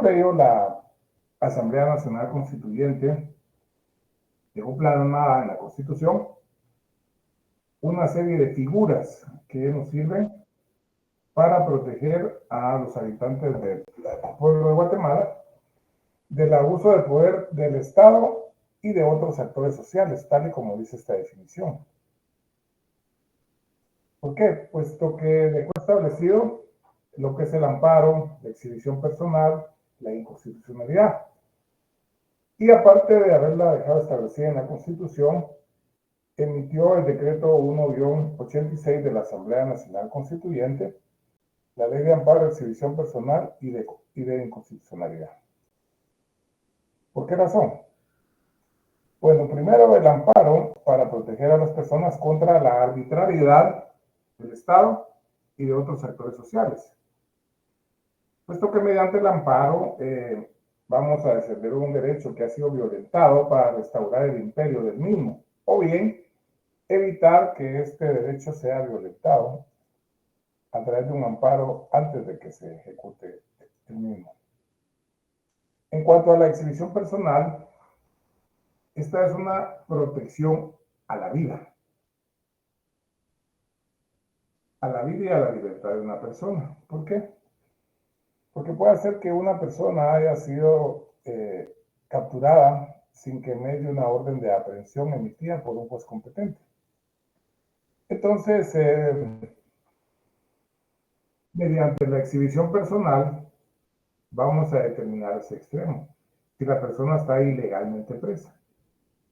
Por ello, la Asamblea Nacional Constituyente dejó plasmada en la Constitución una serie de figuras que nos sirven para proteger a los habitantes del pueblo de Guatemala del abuso del poder del Estado y de otros actores sociales, tal y como dice esta definición. ¿Por qué? Puesto que dejó establecido lo que es el amparo, la exhibición personal, la inconstitucionalidad. Y aparte de haberla dejado establecida en la Constitución, emitió el decreto 1-86 de la Asamblea Nacional Constituyente, la ley de amparo, exhibición personal y de inconstitucionalidad. ¿Por qué razón? Bueno, primero el amparo para proteger a las personas contra la arbitrariedad del Estado y de otros actores sociales. Puesto que mediante el amparo vamos a defender un derecho que ha sido violentado para restaurar el imperio del mismo, o bien evitar que este derecho sea violentado a través de un amparo antes de que se ejecute el mismo. En cuanto a la exhibición personal, esta es una protección a la vida y a la libertad de una persona. ¿Por qué? Porque puede ser que una persona haya sido capturada sin que medie una orden de aprehensión emitida por un juez competente. Entonces, mediante la exhibición personal, vamos a determinar ese extremo. Si la persona está ilegalmente presa.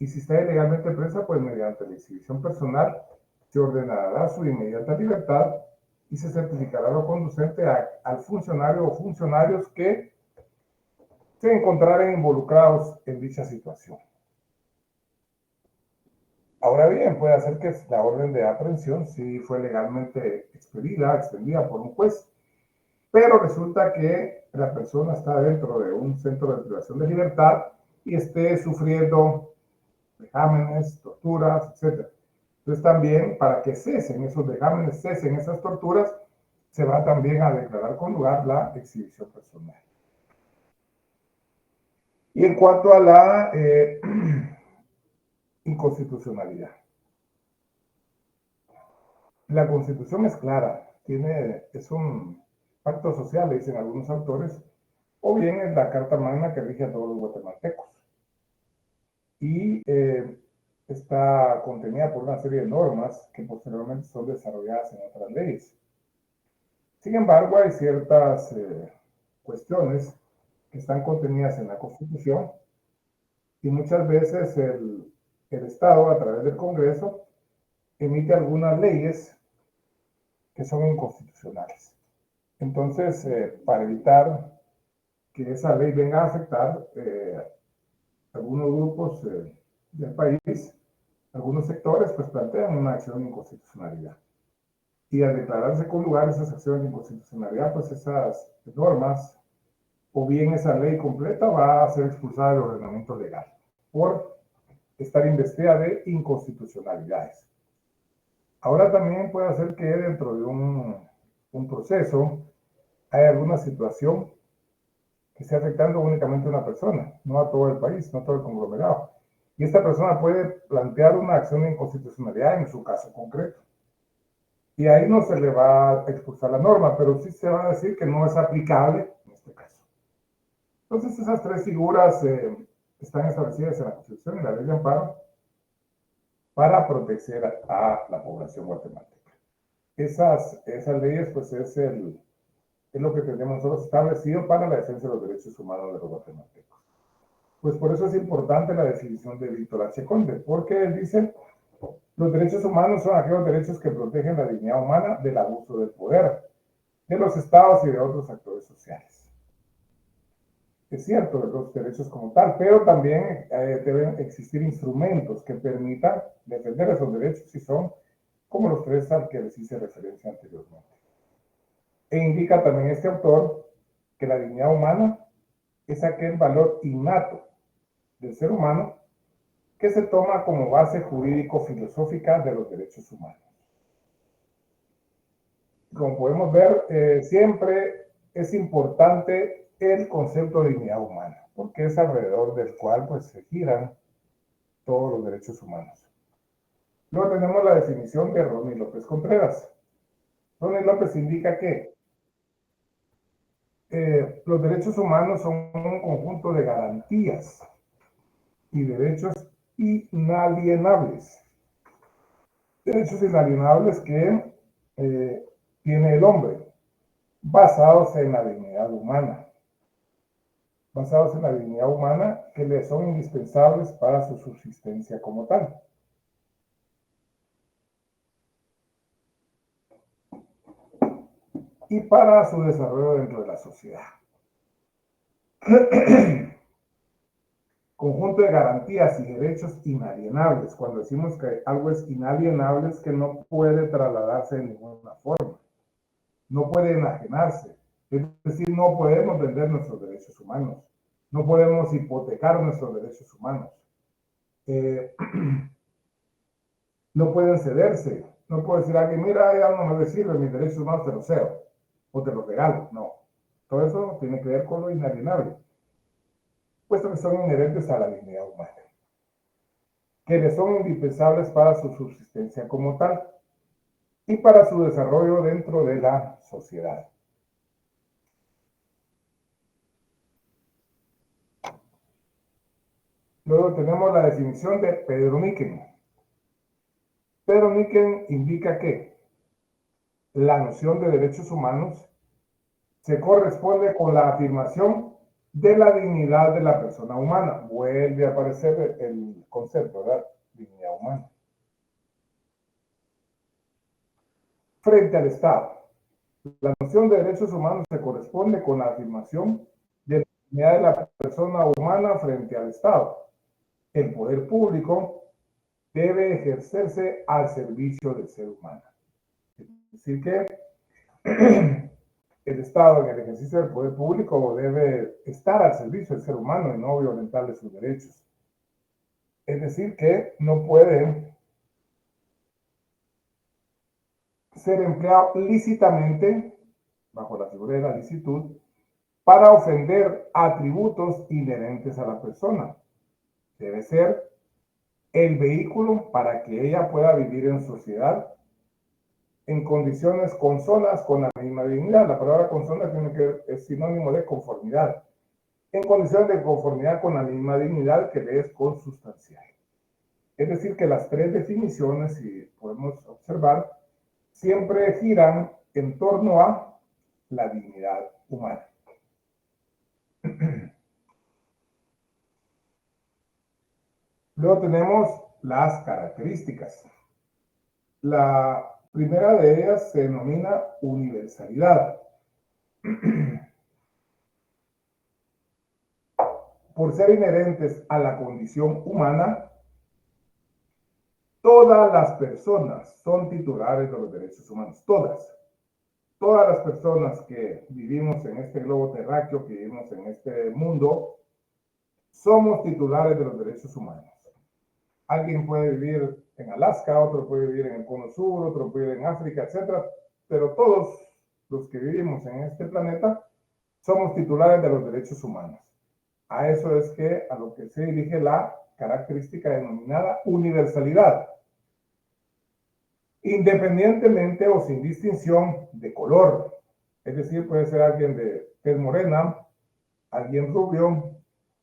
Y si está ilegalmente presa, pues mediante la exhibición personal se ordenará su inmediata libertad y se certificará lo conducente al funcionario o funcionarios que se encontraren involucrados en dicha situación. Ahora bien, puede ser que la orden de aprehensión sí fue legalmente expedida por un juez, pero resulta que la persona está dentro de un centro de privación de libertad y esté sufriendo vejámenes, torturas, etc. Entonces también, para que cesen esos vejámenes, cesen esas torturas, se va también a declarar con lugar la exhibición personal. Y en cuanto a la inconstitucionalidad, la Constitución es clara, es un pacto social, le dicen algunos autores, o bien es la Carta Magna que rige a todos los guatemaltecos. Y está contenida por una serie de normas que posteriormente son desarrolladas en otras leyes. Sin embargo, hay ciertas cuestiones que están contenidas en la Constitución y muchas veces el Estado, a través del Congreso, emite algunas leyes que son inconstitucionales. Entonces, para evitar que esa ley venga a afectar algunos grupos del país, algunos sectores, pues plantean una acción de inconstitucionalidad. Y al declararse con lugar esas acciones de inconstitucionalidad, pues esas normas o bien esa ley completa va a ser expulsada del ordenamiento legal por estar investida de inconstitucionalidades. Ahora también puede ser que dentro de un proceso hay alguna situación que esté afectando únicamente a una persona, no a todo el país, no a todo el conglomerado. Y esta persona puede plantear una acción de inconstitucionalidad en su caso concreto. Y ahí no se le va a expulsar la norma, pero sí se va a decir que no es aplicable en este caso. Entonces, esas tres figuras están establecidas en la Constitución y la Ley de Amparo para proteger a la población guatemalteca. Esas leyes, pues, es lo que tenemos nosotros establecido para la defensa de los derechos humanos de los guatemaltecos. Pues por eso es importante la definición de Víctor H. Conde, porque él dice: los derechos humanos son aquellos derechos que protegen la dignidad humana del abuso del poder, de los estados y de otros actores sociales. Es cierto, los derechos como tal, pero también deben existir instrumentos que permitan defender esos derechos y son como los tres al que les hice referencia anteriormente. E indica también este autor que la dignidad humana es aquel valor innato del ser humano que se toma como base jurídico-filosófica de los derechos humanos. Como podemos ver, siempre es importante el concepto de dignidad humana, porque es alrededor del cual pues, se giran todos los derechos humanos. Luego tenemos la definición de Ronnie López Contreras. Ronnie López indica que los derechos humanos son un conjunto de garantías y derechos inalienables. Derechos inalienables que tiene el hombre, basados en la dignidad humana. Basados en la dignidad humana que le son indispensables para su subsistencia como tal. Y para su desarrollo dentro de la sociedad. Conjunto de garantías y derechos inalienables. Cuando decimos que algo es inalienable es que no puede trasladarse de ninguna forma. No puede enajenarse. Es decir, no podemos vender nuestros derechos humanos. No podemos hipotecar nuestros derechos humanos. No pueden cederse. No puede decir a alguien, mira, ya no me sirve, mis derechos humanos te los cedo o te los regalo. No. Todo eso tiene que ver con lo inalienable, puesto que son inherentes a la dignidad humana, que le son indispensables para su subsistencia como tal y para su desarrollo dentro de la sociedad. Luego tenemos la definición de Pedro Niken. Pedro Niken indica que la noción de derechos humanos se corresponde con la afirmación de la dignidad de la persona humana. Vuelve a aparecer el concepto, ¿verdad? Dignidad humana. Frente al Estado. La noción de derechos humanos se corresponde con la afirmación de la dignidad de la persona humana frente al Estado. El poder público debe ejercerse al servicio del ser humano. Es decir, que el Estado en el ejercicio del poder público debe estar al servicio del ser humano y no violentarle sus derechos. Es decir, que no puede ser empleado lícitamente, bajo la figura de la licitud, para ofender atributos inherentes a la persona. Debe ser el vehículo para que ella pueda vivir en sociedad en condiciones consonas con la misma dignidad. La palabra consona tiene que es sinónimo de conformidad. En condiciones de conformidad con la misma dignidad que le es consustancial. Es decir, que las tres definiciones, si podemos observar, siempre giran en torno a la dignidad humana. Luego tenemos las características. La primera de ellas se denomina universalidad. Por ser inherentes a la condición humana, todas las personas son titulares de los derechos humanos. Todas las personas que vivimos en este globo terráqueo, que vivimos en este mundo, somos titulares de los derechos humanos. Alguien puede vivir en Alaska, otro puede vivir en el Cono Sur, otro puede vivir en África, etc. Pero todos los que vivimos en este planeta somos titulares de los derechos humanos. A eso es que a lo que se dirige la característica denominada universalidad. Independientemente o sin distinción de color. Es decir, puede ser alguien de tez morena, alguien rubio,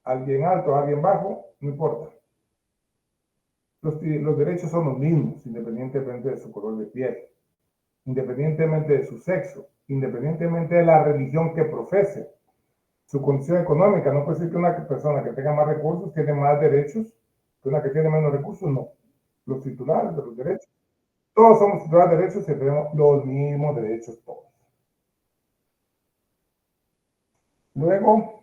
alguien alto, alguien bajo, no importa. Los derechos son los mismos, independientemente de su color de piel, independientemente de su sexo, independientemente de la religión que profese, su condición económica. No puede ser que una persona que tenga más recursos tiene más derechos que una que tiene menos recursos, no. Los titulares de los derechos. Todos somos titulares de derechos y tenemos los mismos derechos todos. Luego,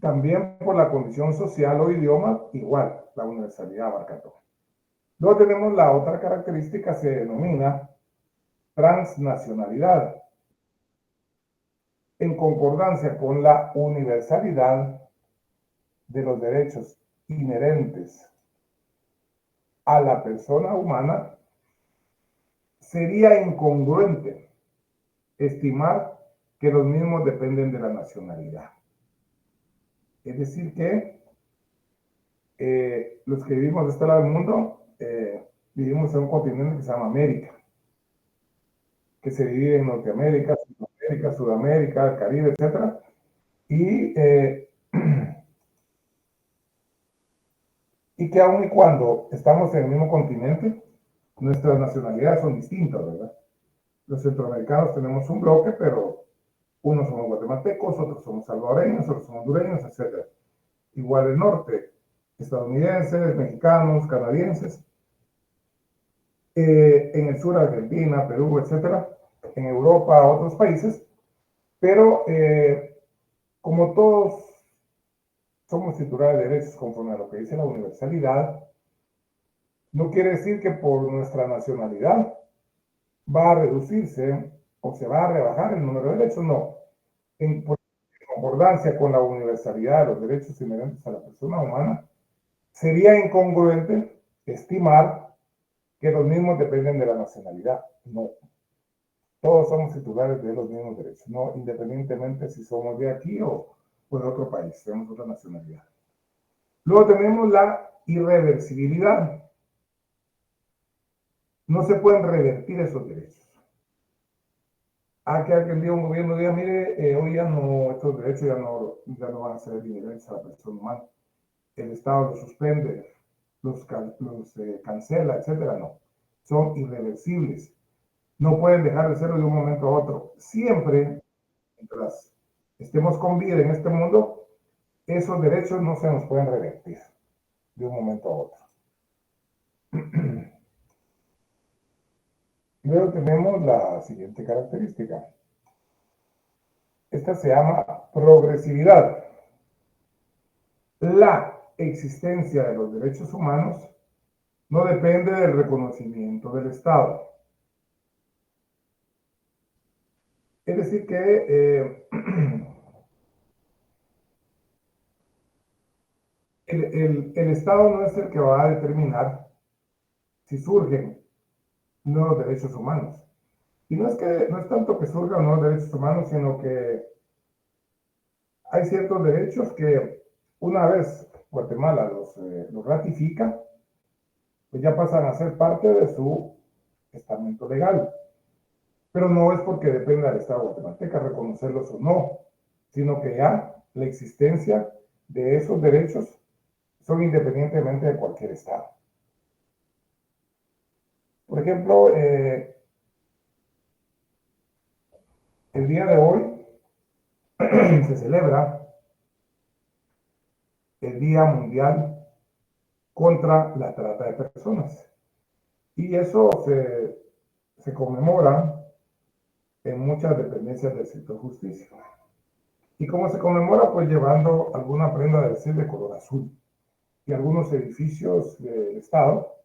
también por la condición social o idioma, igual, la universalidad abarca todo. Luego tenemos la otra característica, se denomina transnacionalidad. En concordancia con la universalidad de los derechos inherentes a la persona humana, sería incongruente estimar que los mismos dependen de la nacionalidad. Es decir, que los que vivimos de este lado del mundo vivimos en un continente que se llama América, que se divide en Norteamérica, Sudamérica, Sudamérica, el Caribe, etc. Y que aun y cuando estamos en el mismo continente, nuestras nacionalidades son distintas, ¿verdad? Los centroamericanos tenemos un bloque, pero unos somos guatemaltecos, otros somos salvadoreños, otros somos hondureños, etc. Igual el norte, estadounidenses, mexicanos, canadienses. En el sur, Argentina, Perú, etc. En Europa, otros países. Pero como todos somos titulares de derechos conforme a lo que dice la universalidad, no quiere decir que por nuestra nacionalidad va a reducirse o se va a rebajar el número de derechos, no. En concordancia con la universalidad de los derechos inherentes a la persona humana, sería incongruente estimar que los mismos dependen de la nacionalidad. No. Todos somos titulares de los mismos derechos, no independientemente si somos de aquí o de otro país, tenemos otra nacionalidad. Luego tenemos la irreversibilidad. No se pueden revertir esos derechos. Que alguien diga, un gobierno diga, mire, hoy ya no, estos derechos ya no van a ser inherentes a la persona humana. El Estado los suspende, los cancela, etcétera. No, son irreversibles. No pueden dejar de serlo de un momento a otro. Siempre, mientras estemos con vida en este mundo, esos derechos no se nos pueden revertir de un momento a otro. Luego tenemos la siguiente característica. Esta se llama progresividad. La existencia de los derechos humanos no depende del reconocimiento del Estado. Es decir que el Estado no es el que va a determinar si surgen nuevos derechos humanos. Y no es tanto que surjan nuevos derechos humanos, sino que hay ciertos derechos que una vez Guatemala los ratifica, pues ya pasan a ser parte de su estamento legal. Pero no es porque dependa del Estado guatemalteco reconocerlos o no, sino que ya la existencia de esos derechos son independientemente de cualquier Estado. Por ejemplo, el día de hoy se celebra el Día Mundial contra la Trata de Personas. Y eso se conmemora en muchas dependencias del sector justicia. ¿Y cómo se conmemora? Pues llevando alguna prenda de vestir de color azul. Y algunos edificios del Estado,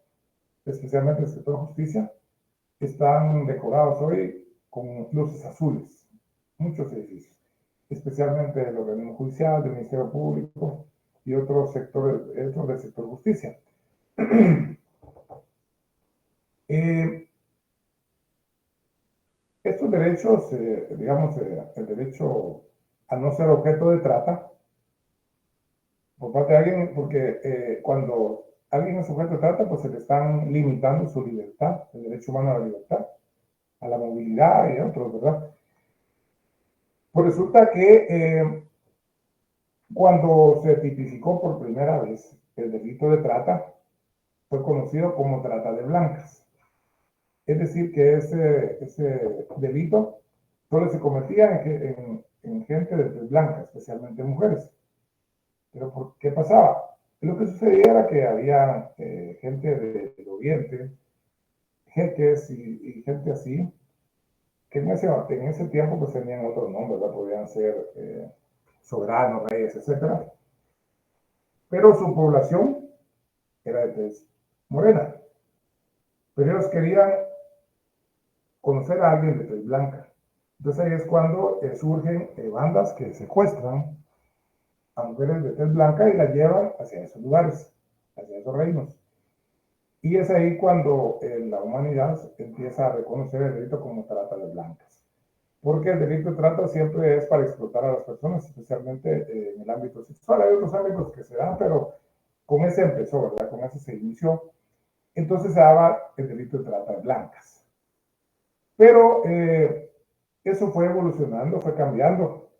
especialmente el sector justicia, están decorados hoy con luces azules. Muchos edificios, especialmente el organismo judicial, del Ministerio Público y otros sectores, otros del sector justicia. Estos derechos, digamos, el derecho a no ser objeto de trata por parte de alguien, porque cuando alguien es sujeto de trata, pues se le están limitando su libertad, el derecho humano a la libertad, a la movilidad y a otros, ¿verdad? Pues resulta que cuando se tipificó por primera vez el delito de trata, fue conocido como trata de blancas. Es decir, que ese delito solo se cometía en gente de tez blanca, especialmente mujeres. Pero ¿por qué pasaba? Lo que sucedía era que había gente del oriente, jeques y gente así, que en ese tiempo pues tenían otros nombres, ¿verdad? Podían ser soberanos, reyes, etc. Pero su población era de tez morena. Pero ellos querían conocer a alguien de tez blanca. Entonces ahí es cuando surgen bandas que secuestran a mujeres de tez blanca y las llevan hacia esos lugares, hacia esos reinos. Y es ahí cuando la humanidad empieza a reconocer el delito como trata de blancas. Porque el delito de trata siempre es para explotar a las personas, especialmente en el ámbito sexual. Hay otros ámbitos que se dan, pero con ese empezó, ¿verdad? Con ese se inició. Entonces se daba el delito de trata de blancas. Pero eso fue evolucionando, fue cambiando.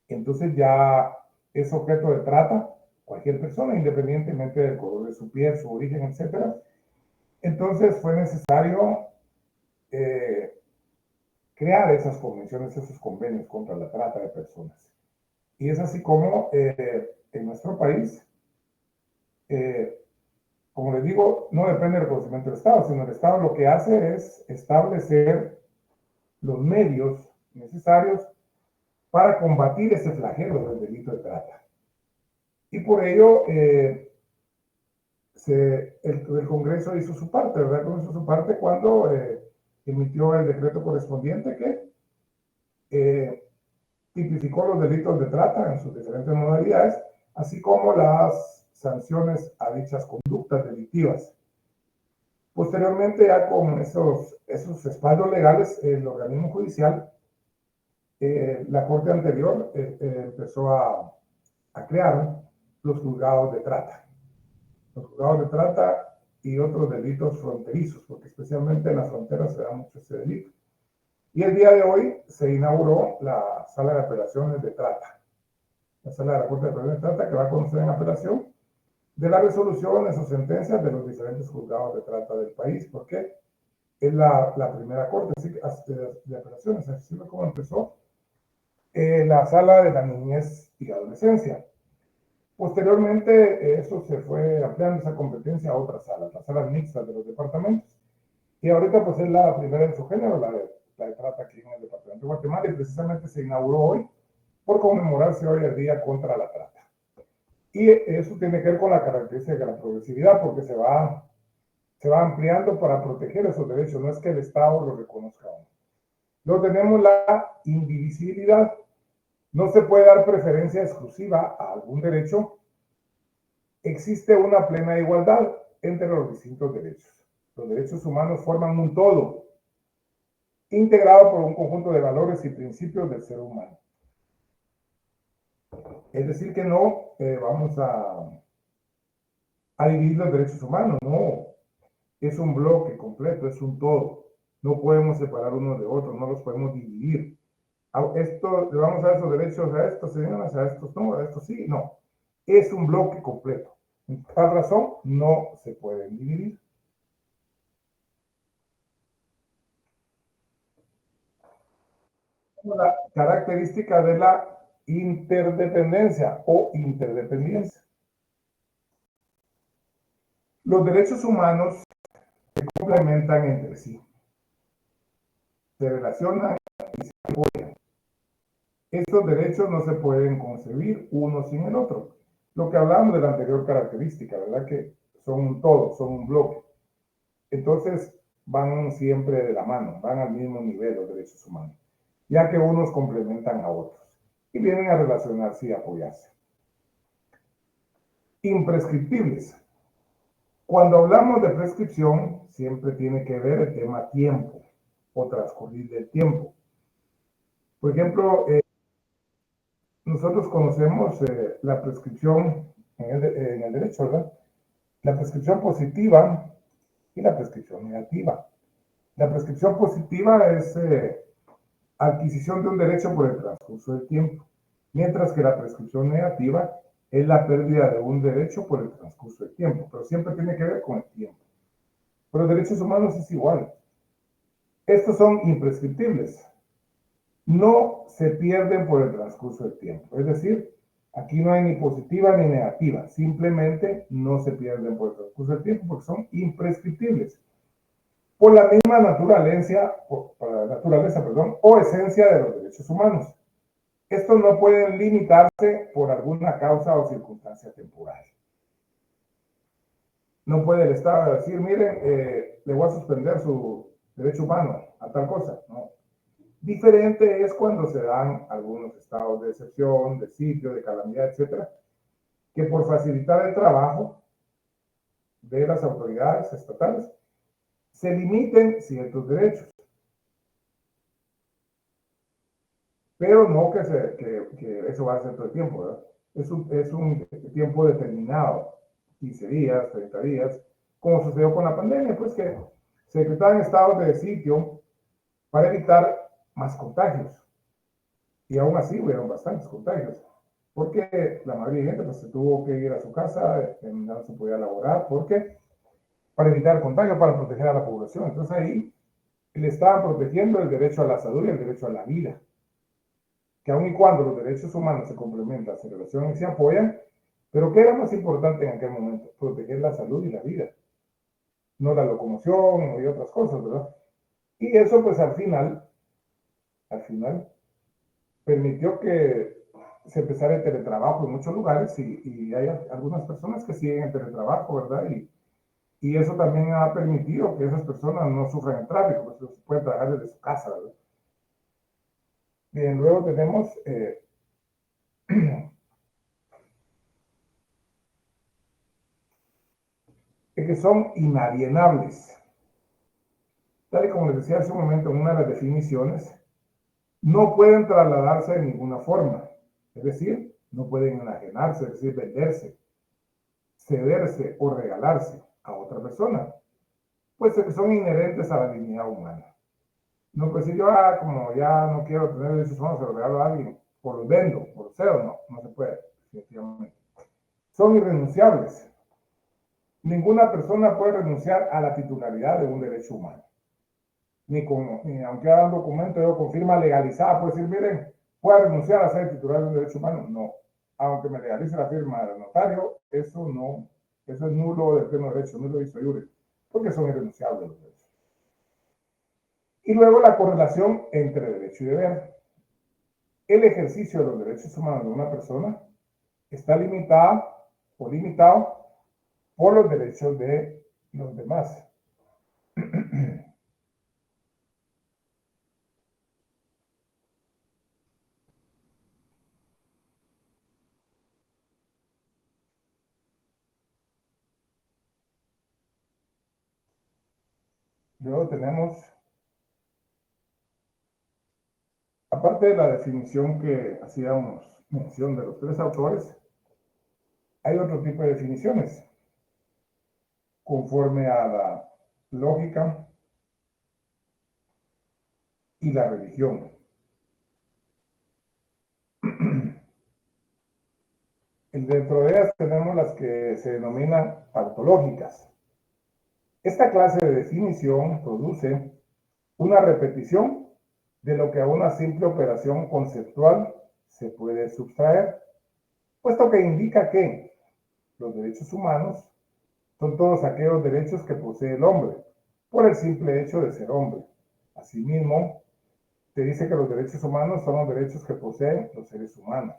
Entonces ya es objeto de trata cualquier persona, independientemente del color de su piel, su origen, etc. Entonces fue necesario eh, crear esas convenciones, esos convenios contra la trata de personas. Y es así como en nuestro país, eh, como les digo, no depende del conocimiento del Estado, sino el Estado lo que hace es establecer los medios necesarios para combatir ese flagelo del delito de trata. Y por ello, el Congreso hizo su parte, ¿verdad? Hizo su parte cuando emitió el decreto correspondiente que tipificó los delitos de trata en sus diferentes modalidades, así como las sanciones a dichas conductas delictivas. Posteriormente, ya con esos respaldos legales, el organismo judicial, la Corte anterior, empezó a crear los juzgados de trata. Los juzgados de trata y otros delitos fronterizos, porque especialmente en las fronteras se da mucho ese delito. Y el día de hoy se inauguró la sala de apelaciones de trata, la sala de la Corte de Apelaciones de Trata, que va a conocer en apelación de las resoluciones o sentencias de los diferentes juzgados de trata del país, porque es la primera corte de apelaciones, así fue como empezó la sala de la niñez y adolescencia. Posteriormente, eso se fue ampliando esa competencia a otras salas, las salas mixtas de los departamentos. Y ahorita pues es la primera en su género, la de trata aquí en el departamento de Guatemala, y precisamente se inauguró hoy por conmemorarse hoy el Día contra la Trata. Y eso tiene que ver con la característica de la progresividad, porque se va ampliando para proteger esos derechos, no es que el Estado lo reconozca aún. Luego tenemos la indivisibilidad. No se puede dar preferencia exclusiva a algún derecho. Existe una plena igualdad entre los distintos derechos. Los derechos humanos forman un todo, integrado por un conjunto de valores y principios del ser humano. Es decir, que no vamos a dividir los derechos humanos, no. Es un bloque completo, es un todo. No podemos separar unos de otros, no los podemos dividir. Esto, le vamos a dar esos derechos a estos señores, a estos no, a estos sí, no. Es un bloque completo. Por tal razón, no se pueden dividir. La característica de la interdependencia o interdependencia. Los derechos humanos se complementan entre sí, se relacionan y se apoyan. Estos derechos no se pueden concebir uno sin el otro. Lo que hablábamos de la anterior característica, ¿verdad? Que son un todo, son un bloque. Entonces, van siempre de la mano, van al mismo nivel los derechos humanos, ya que unos complementan a otros y vienen a relacionarse y apoyarse. Imprescriptibles. Cuando hablamos de prescripción, siempre tiene que ver el tema tiempo o transcurrir del tiempo. Por ejemplo, nosotros conocemos la prescripción en el derecho, ¿verdad? La prescripción positiva y la prescripción negativa. La prescripción positiva es adquisición de un derecho por el transcurso del tiempo, mientras que la prescripción negativa es la pérdida de un derecho por el transcurso del tiempo, pero siempre tiene que ver con el tiempo. Pero los derechos humanos es igual. Estos son imprescriptibles. No se pierden por el transcurso del tiempo. Es decir, aquí no hay ni positiva ni negativa. Simplemente no se pierden por el transcurso del tiempo porque son imprescriptibles. Por la misma naturaleza o esencia de los derechos humanos. Estos no pueden limitarse por alguna causa o circunstancia temporal. No puede el Estado decir, miren, le voy a suspender su derecho humano a tal cosa. No. Diferente es cuando se dan algunos estados de excepción, de sitio, de calamidad, etcétera, que por facilitar el trabajo de las autoridades estatales se limiten ciertos derechos, pero no que eso va a ser todo el tiempo, ¿verdad? Es un tiempo determinado, 15 días, 30 días, como sucedió con la pandemia, pues que se decretaban estados de sitio para evitar más contagios. Y aún así hubieron bastantes contagios, porque la mayoría de gente pues, se tuvo que ir a su casa, no se podía laborar, porque para evitar el contagio, para proteger a la población. Entonces ahí le estaban protegiendo el derecho a la salud y el derecho a la vida. Que aun y cuando los derechos humanos se complementan, se relacionan y se apoyan, pero ¿qué era más importante en aquel momento? Proteger la salud y la vida, no la locomoción y otras cosas, ¿verdad? Y eso pues al final permitió que se empezara el teletrabajo en muchos lugares y hay algunas personas que siguen el teletrabajo, ¿verdad? Y eso también ha permitido que esas personas no sufran el tráfico, pues pueden trabajar desde su casa, ¿verdad? Bien, luego tenemos que son inalienables. Tal y como les decía hace un momento en una de las definiciones, no pueden trasladarse de ninguna forma. Es decir, no pueden enajenarse, es decir, venderse, cederse o regalarse a otra persona, puesto que son inherentes a la dignidad humana. No puede decir yo, como ya no quiero tener derechos humanos, se los regalo a alguien, o los vendo, o los cedo, no se puede, definitivamente. Son irrenunciables. Ninguna persona puede renunciar a la titularidad de un derecho humano. Ni aunque haga un documento yo confirma legalizada, puede decir, miren, puede renunciar a ser titular de un derecho humano. No. Aunque me legalice la firma del notario, eso no, eso es nulo de pleno derecho, nulo de iure, porque son irrenunciables los derechos. Y luego la correlación entre derecho y deber. El ejercicio de los derechos humanos de una persona está limitada o limitado por los derechos de los demás. Luego tenemos, aparte de la definición que hacíamos mención de los tres autores, hay otro tipo de definiciones, conforme a la lógica y la religión. Dentro de ellas tenemos las que se denominan tautológicas. Esta clase de definición produce una repetición de lo que a una simple operación conceptual se puede sustraer, puesto que indica que los derechos humanos son todos aquellos derechos que posee el hombre, por el simple hecho de ser hombre. Asimismo, se dice que los derechos humanos son los derechos que poseen los seres humanos.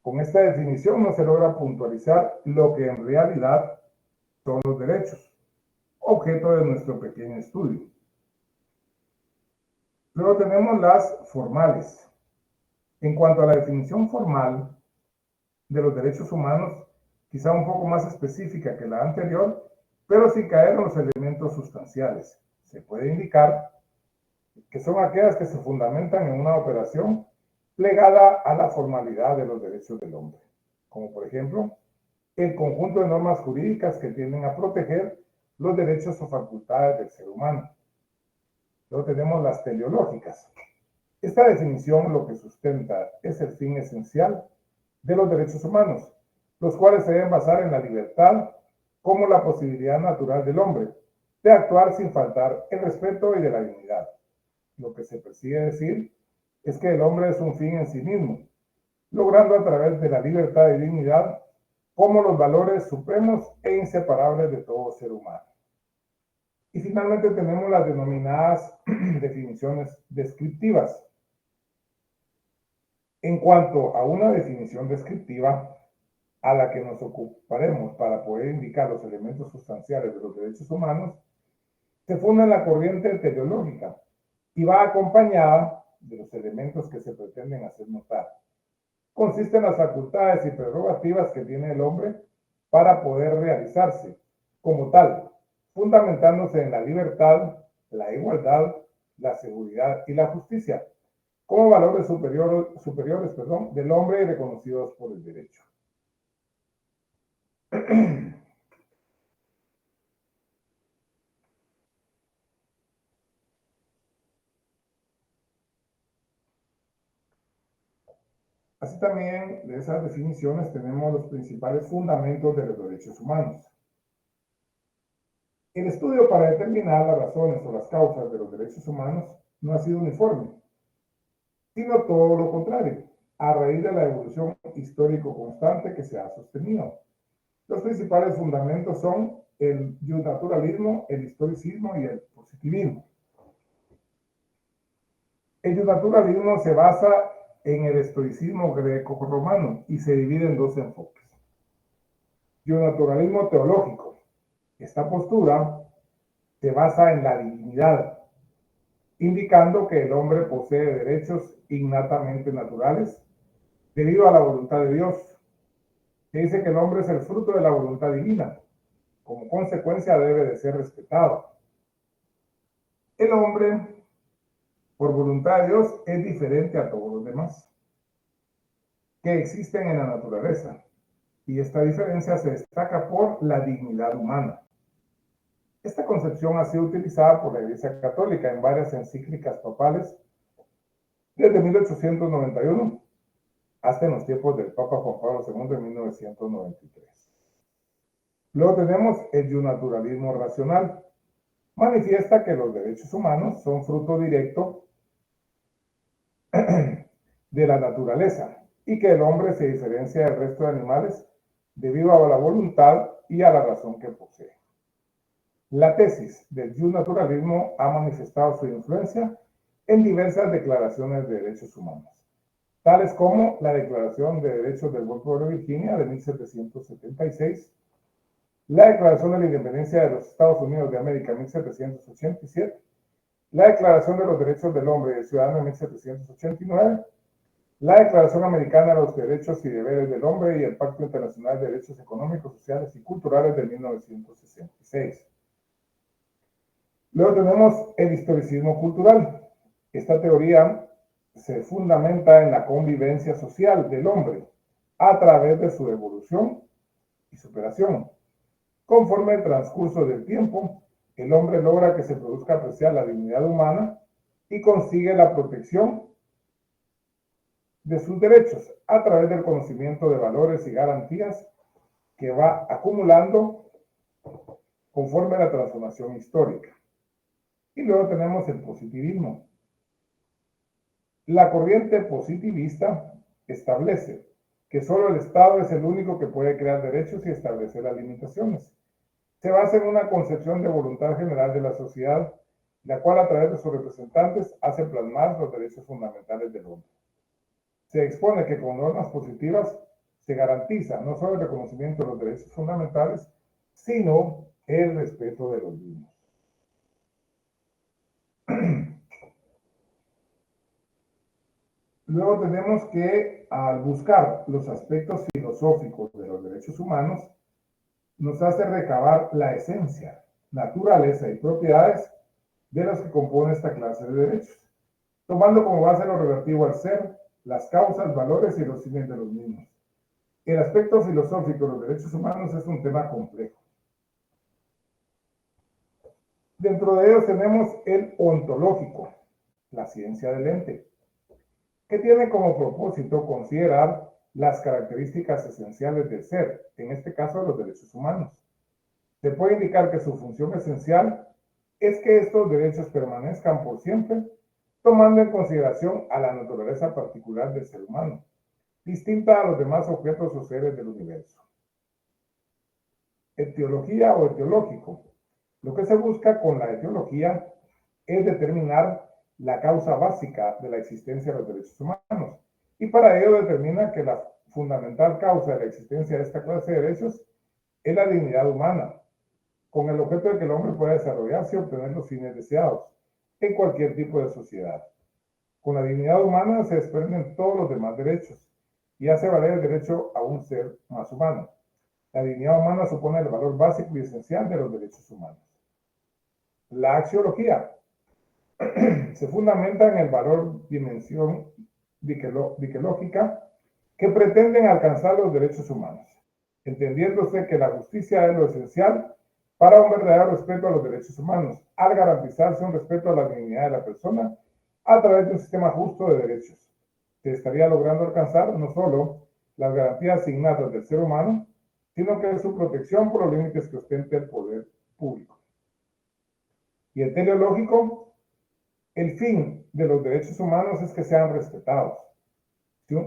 Con esta definición no se logra puntualizar lo que en realidad son los derechos, objeto de nuestro pequeño estudio. Luego tenemos las formales. En cuanto a la definición formal de los derechos humanos, quizá un poco más específica que la anterior, pero sin caer en los elementos sustanciales. Se puede indicar que son aquellas que se fundamentan en una operación plegada a la formalidad de los derechos del hombre, como por ejemplo el conjunto de normas jurídicas que tienden a proteger los derechos o facultades del ser humano. Luego tenemos las teleológicas. Esta definición lo que sustenta es el fin esencial de los derechos humanos, los cuales se deben basar en la libertad como la posibilidad natural del hombre de actuar sin faltar el respeto y de la dignidad. Lo que se persigue decir es que el hombre es un fin en sí mismo, logrando a través de la libertad y dignidad como los valores supremos e inseparables de todo ser humano. Y finalmente tenemos las denominadas definiciones descriptivas. En cuanto a una definición descriptiva, a la que nos ocuparemos para poder indicar los elementos sustanciales de los derechos humanos, se funda en la corriente teleológica y va acompañada de los elementos que se pretenden hacer notar. Consiste en las facultades y prerrogativas que tiene el hombre para poder realizarse como tal, fundamentándose en la libertad, la igualdad, la seguridad y la justicia, como valores superiores del hombre reconocidos por el derecho. Así también, de esas definiciones tenemos los principales fundamentos de los derechos humanos. El estudio para determinar las razones o las causas de los derechos humanos no ha sido uniforme, sino todo lo contrario, a raíz de la evolución histórico constante que se ha sostenido. Los principales fundamentos son el naturalismo, el historicismo y el positivismo. El naturalismo se basa en el estoicismo greco-romano y se divide en dos enfoques. Naturalismo teológico. Esta postura se basa en la divinidad, indicando que el hombre posee derechos innatamente naturales debido a la voluntad de Dios, que dice que el hombre es el fruto de la voluntad divina. Como consecuencia debe de ser respetado. El hombre, por voluntad de Dios, es diferente a todos los demás que existen en la naturaleza, y esta diferencia se destaca por la dignidad humana. Esta concepción ha sido utilizada por la Iglesia Católica en varias encíclicas papales desde 1891 hasta en los tiempos del Papa Juan Pablo II en 1993. Luego tenemos el naturalismo racional. Manifiesta que los derechos humanos son fruto directo de la naturaleza y que el hombre se diferencia del resto de animales debido a la voluntad y a la razón que posee. La tesis del naturalismo ha manifestado su influencia en diversas declaraciones de derechos humanos, tales como la Declaración de Derechos del Buen Pueblo de Virginia de 1776, la Declaración de la Independencia de los Estados Unidos de América de 1787, la Declaración de los Derechos del Hombre y del Ciudadano de 1789, la Declaración Americana de los Derechos y Deberes del Hombre y el Pacto Internacional de Derechos Económicos, Sociales y Culturales de 1966. Luego tenemos el historicismo cultural. Esta teoría se fundamenta en la convivencia social del hombre a través de su evolución y superación. Conforme el transcurso del tiempo, el hombre logra que se produzca apreciar la dignidad humana y consigue la protección de sus derechos a través del conocimiento de valores y garantías que va acumulando conforme a la transformación histórica. Y luego tenemos el positivismo. La corriente positivista establece que solo el Estado es el único que puede crear derechos y establecer las limitaciones. Se basa en una concepción de voluntad general de la sociedad, la cual a través de sus representantes hace plasmar los derechos fundamentales del hombre. Se expone que con normas positivas se garantiza no solo el reconocimiento de los derechos fundamentales, sino el respeto de los mismos. Luego tenemos que, al buscar los aspectos filosóficos de los derechos humanos, nos hace recabar la esencia, naturaleza y propiedades de los que componen esta clase de derechos, tomando como base lo relativo al ser, las causas, valores y los fines de los mismos. El aspecto filosófico de los derechos humanos es un tema complejo. Dentro de ellos tenemos el ontológico, la ciencia del ente, que tiene como propósito considerar las características esenciales del ser, en este caso los derechos humanos. Se puede indicar que su función esencial es que estos derechos permanezcan por siempre, tomando en consideración a la naturaleza particular del ser humano, distinta a los demás objetos o seres del universo. Etiología o etiológico. Lo que se busca con la etiología es determinar la causa básica de la existencia de los derechos humanos, y para ello determina que la fundamental causa de la existencia de esta clase de derechos es la dignidad humana, con el objeto de que el hombre pueda desarrollarse y obtener los fines deseados en cualquier tipo de sociedad. Con la dignidad humana se desprenden todos los demás derechos y hace valer el derecho a un ser más humano. La dignidad humana supone el valor básico y esencial de los derechos humanos. La axiología se fundamenta en el valor dimensión diquelógica que pretenden alcanzar los derechos humanos, entendiéndose que la justicia es lo esencial para un verdadero respeto a los derechos humanos, al garantizarse un respeto a la dignidad de la persona a través de un sistema justo de derechos. Se estaría logrando alcanzar no solo las garantías innatas del ser humano, sino que su protección por los límites que ostenta el poder público. Y el teleológico, el fin de los derechos humanos es que sean respetados.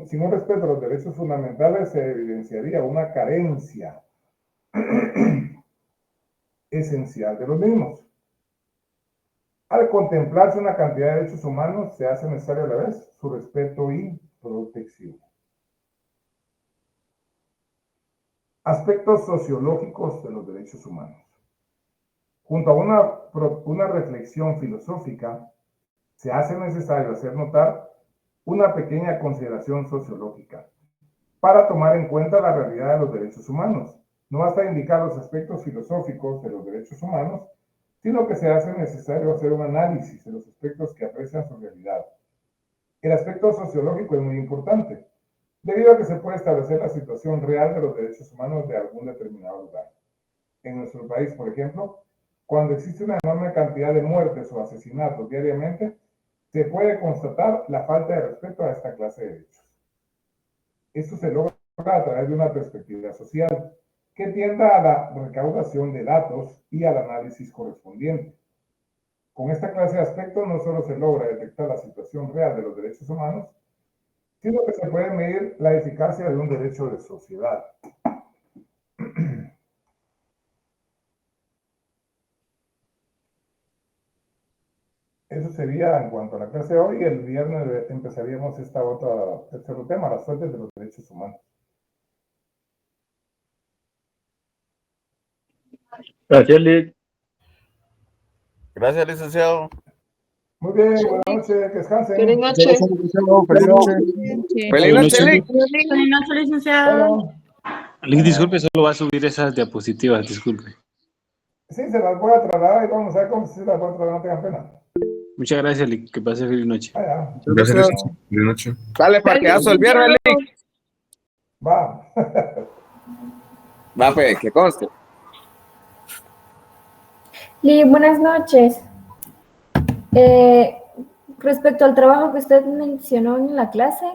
Sin un respeto a los derechos fundamentales se evidenciaría una carencia esencial de los mismos. Al contemplarse una cantidad de derechos humanos, se hace necesario a la vez su respeto y protección. Aspectos sociológicos de los derechos humanos. Junto a una reflexión filosófica, se hace necesario hacer notar una pequeña consideración sociológica para tomar en cuenta la realidad de los derechos humanos. No basta indicar los aspectos filosóficos de los derechos humanos, sino que se hace necesario hacer un análisis de los aspectos que aprecian su realidad. El aspecto sociológico es muy importante, debido a que se puede establecer la situación real de los derechos humanos de algún determinado lugar. En nuestro país, por ejemplo, cuando existe una enorme cantidad de muertes o asesinatos diariamente, se puede constatar la falta de respeto a esta clase de derechos. Esto se logra a través de una perspectiva social que tienda a la recaudación de datos y al análisis correspondiente. Con esta clase de aspectos no solo se logra detectar la situación real de los derechos humanos, sino que se puede medir la eficacia de un derecho de sociedad. Eso sería en cuanto a la clase de hoy. El viernes empezaríamos este otro tema, las fuentes de los derechos humanos. Gracias, Lic. Gracias, licenciado. Muy bien, buenas noches, que descansen. Feliz noche. Feliz noche. Feliz noche, Lic. Feliz noche, licenciado. Bueno, Lic, disculpe, solo va a subir esas diapositivas, disculpe. sí, se las voy a trasladar y vamos a ver cómo se las voy a trasladar, no tengan pena. Muchas gracias, Lic. Que pase feliz noche. Vaya, Gracias, licenciado. Feliz noche. Dale parqueazo el viernes, Lic. va. Va, pues, que conste. Buenas noches. Respecto al trabajo que usted mencionó en la clase,